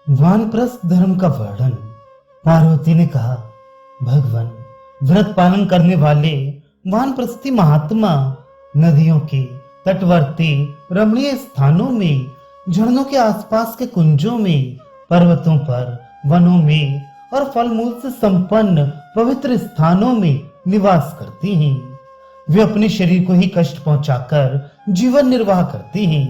वानप्रस्थ धर्म का वर्णन। पार्वती ने कहा, भगवान, व्रत पालन करने वाले वानप्रस्थी महात्मा नदियों के तटवर्ती रमणीय स्थानों में, झरनों के आसपास के कुंजों में, पर्वतों पर, वनों में और फल मूल से संपन्न पवित्र स्थानों में निवास करती हैं। वे अपने शरीर को ही कष्ट पहुंचाकर जीवन निर्वाह करती हैं।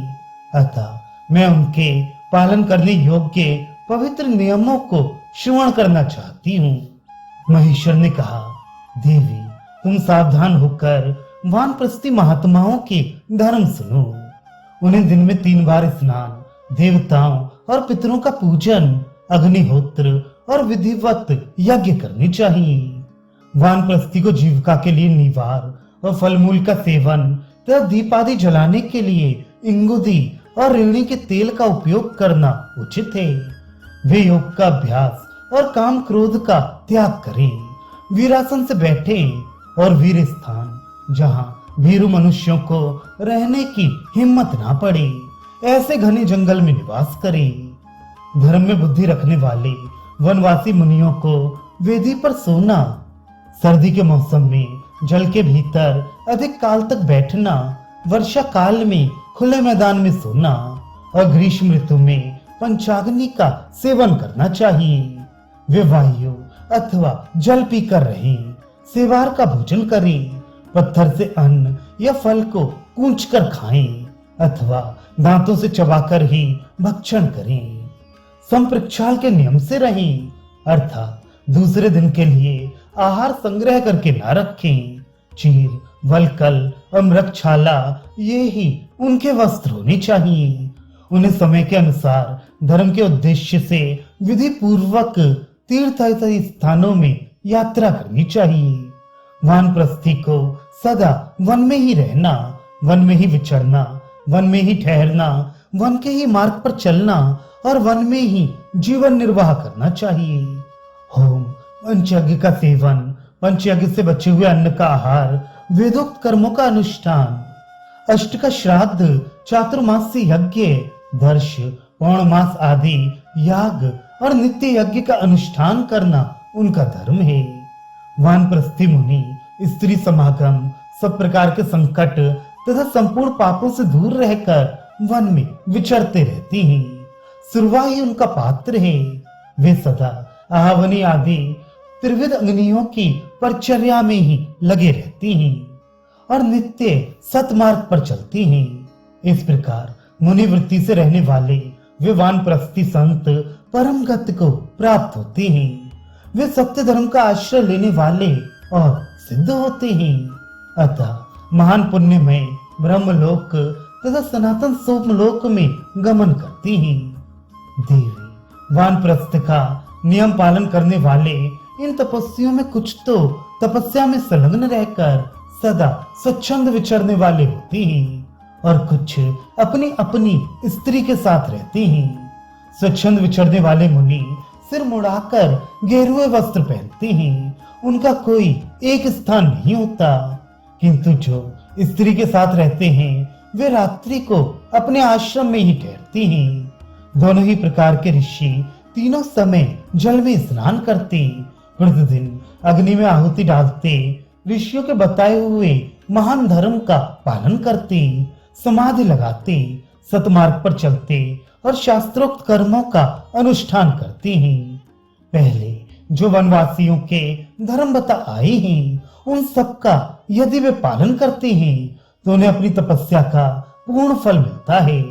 अतः मैं उनके पालन करने योग्य पवित्र नियमों को श्रवण करना चाहती हूँ। महेश्वर ने कहा, देवी, तुम सावधान होकर वानप्रस्थी महात्माओं के धर्म सुनो। उन्हें दिन में 3 बार स्नान, देवताओं और पितरों का पूजन, अग्निहोत्र और विधिवत यज्ञ करने चाहिए। वानप्रस्थी को जीविका के लिए निवार और फल मूल का सेवन तथा दीप आदि जलाने के लिए इंगुदी और रेवड़ी के तेल का उपयोग करना उचित है। वे योग का अभ्यास और काम क्रोध का त्याग करें। वीरासन से बैठें और वीर स्थान, जहां भीरू मनुष्यों को रहने की हिम्मत ना पड़े, ऐसे घने जंगल में निवास करें। धर्म में बुद्धि रखने वाले वनवासी मुनियों को वेदी पर सोना, सर्दी के मौसम में जल के भीतर अधिक काल तक बैठना, वर्षा काल में खुले मैदान में सोना और ग्रीष्म ऋतु में पंचाग्नि का सेवन करना चाहिए। वे वायु अथवा जल पीकर रहें, सेवार का भोजन करें, पत्थर से अन्न या फल को कूंच कर खाएं अथवा दांतों से चबाकर ही भक्षण करें। संप्रक्षाल के नियम से रहें, अर्थात दूसरे दिन के लिए आहार संग्रह करके ना रखें। चीर, वलकल और मृगछाला ये ही उनके वस्त्र होने चाहिए। उन्हें समय के अनुसार धर्म के उद्देश्य से विधि पूर्वक तीर्थ स्थानों में यात्रा करनी चाहिए। वानप्रस्थी को सदा वन में ही रहना, वन में ही विचरना, वन में ही ठहरना, वन के ही मार्ग पर चलना और वन में ही जीवन निर्वाह करना चाहिए। होम, पंचयज्ञ का सेवन, पंचयज्ञ से बचे हुए अन्न का आहार, वेदोक्त कर्मों का अनुष्ठान, अष्ट का श्राद्ध, चातुर्मास्य यज्ञ, दर्श, पौर्णमास आदि याग और नित्य यज्ञ का अनुष्ठान करना उनका धर्म है। वानप्रस्थी मुनि स्त्री समागम, सब प्रकार के संकट तथा संपूर्ण पापों से दूर रहकर वन में विचरते रहती हैं। सुरवा ही उनका पात्र है। वे सदा आहावनी आदि त्रिविध अग्नियों की परिचर्या में ही लगे रहती हैं और नित्य सतमार्ग पर चलती हैं। इस प्रकार मुनि वृत्ति से रहने वाले वे वानप्रस्थी संत परम गति को प्राप्त होते हैं। वे सत्य धर्म का आश्रय लेने वाले और सिद्ध होते हैं। अतः महान पुण्य में ब्रह्मलोक तथा सनातन सोमलोक में गमन करती हैं। देवी, वानप्रस्थ का नियम पालन करने वाले इन तपस्वियों में कुछ तो तपस्या में संलग्न रहकर सदा स्वच्छंद विचरने वाले होते हैं और कुछ अपनी अपनी स्त्री के साथ रहते हैं। स्वच्छंद विचरने वाले मुनि सिर मुड़ाकर गेरुए वस्त्र पहनते हैं। उनका कोई एक स्थान नहीं होता, किंतु जो स्त्री के साथ रहते हैं वे रात्रि को अपने आश्रम में ही ठहरते हैं। दोनों ही प्रकार के ऋषि तीनों समय जल में स्नान करते, प्रतिदिन अग्नि में आहुति डालते, ऋषियों के बताए हुए महान धर्म का पालन करते, समाधि लगाते, सतमार्ग पर चलते और शास्त्रोक्त कर्मों का अनुष्ठान करते हैं। पहले जो वनवासियों के धर्म बता आए हैं उन सब का यदि वे पालन करते हैं तो उन्हें अपनी तपस्या का पूर्ण फल मिलता है।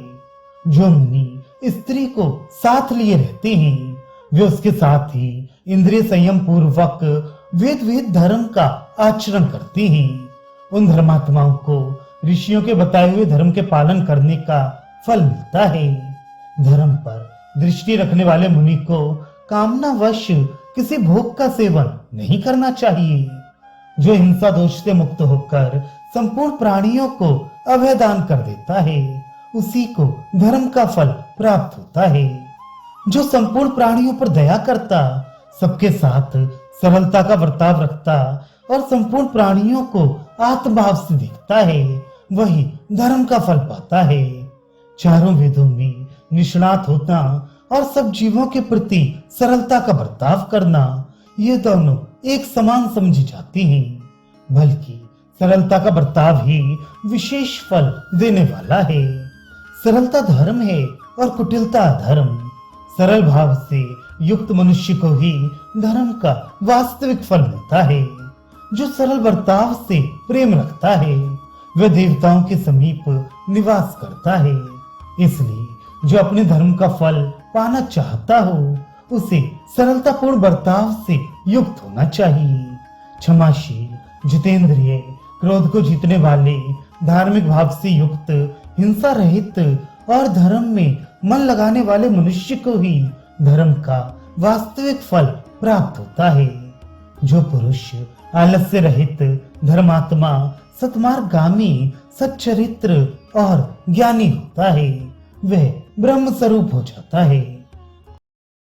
जो मुनि स्त्री को साथ लिए रहते हैं वे उसके साथ ही इंद्रिय संयम पूर्वक वेद धर्म का आचरण करते हैं। उन धर्मात्माओं को ऋषियों के बताए हुए धर्म के पालन करने का फल मिलता है। धर्म पर दृष्टि रखने वाले मुनि को कामनावश किसी भोग का सेवन नहीं करना चाहिए। जो हिंसा दोष से मुक्त होकर संपूर्ण प्राणियों को अभय दान कर देता है उसी को धर्म का फल प्राप्त होता है। जो संपूर्ण प्राणियों पर दया करता, सबके साथ सरलता का बर्ताव रखता और संपूर्ण प्राणियों को आत्मभाव से देखता है वही धर्म का फल पाता है। चारों वेदों में निष्णात होना और सब जीवों के प्रति सरलता का बर्ताव करना, ये दोनों एक समान समझी जाती हैं। बल्कि सरलता का बर्ताव ही विशेष फल देने वाला है। सरलता धर्म है और कुटिलता अधर्म। सरल भाव से युक्त मनुष्य को ही धर्म का वास्तविक फल मिलता है। जो सरल बर्ताव से प्रेम रखता है वह देवताओं के समीप निवास करता है। इसलिए जो अपने धर्म का फल पाना चाहता हो उसे सरलतापूर्ण बर्ताव से युक्त होना चाहिए। क्षमाशील, जितेंद्रिय, क्रोध को जीतने वाले, धार्मिक भाव से युक्त, हिंसा रहित और धर्म में मन लगाने वाले मनुष्य को ही धर्म का वास्तविक फल प्राप्त होता है। जो पुरुष आलस्य रहित, धर्मात्मा, सत्मार्गामी, सच्चरित्र और ज्ञानी होता है वह ब्रह्म स्वरूप हो जाता है।